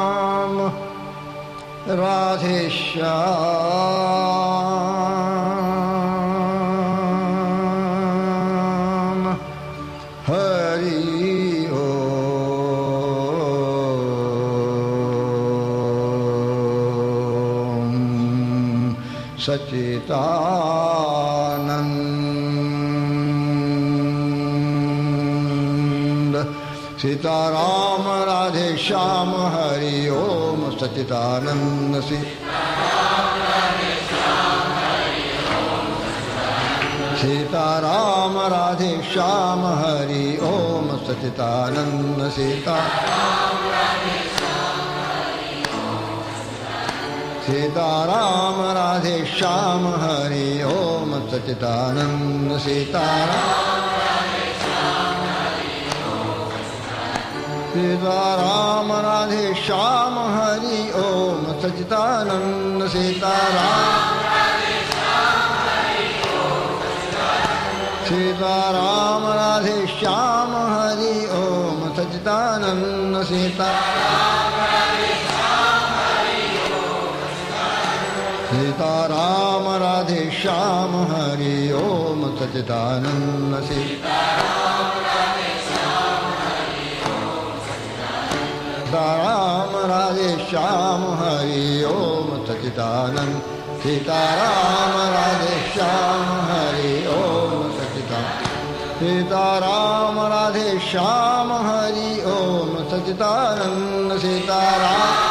Sitaram Radhe Shyam Hari Om Sachchidanand Sitaram Radhe Shyam Hari Om Sachchidanand Sitaram Radhe Shyam Hari Om Sachchidanand Sitaram Radhe Shyam Hari Om Sachchidanand Sitaram Radhe Shyam Hari Om Sachchidanand Sitaram Radhe Shyam Hari Om Sachchidanand Sitaram Radhe Shyam Hari Om Sachchidanand Sitaram Radhe Shyam Hari Om Sachchidanand Sitaram Radhe Shyam Hari Om Sitaram Radhe Shyam Hari Om Sachchidanand Sitaram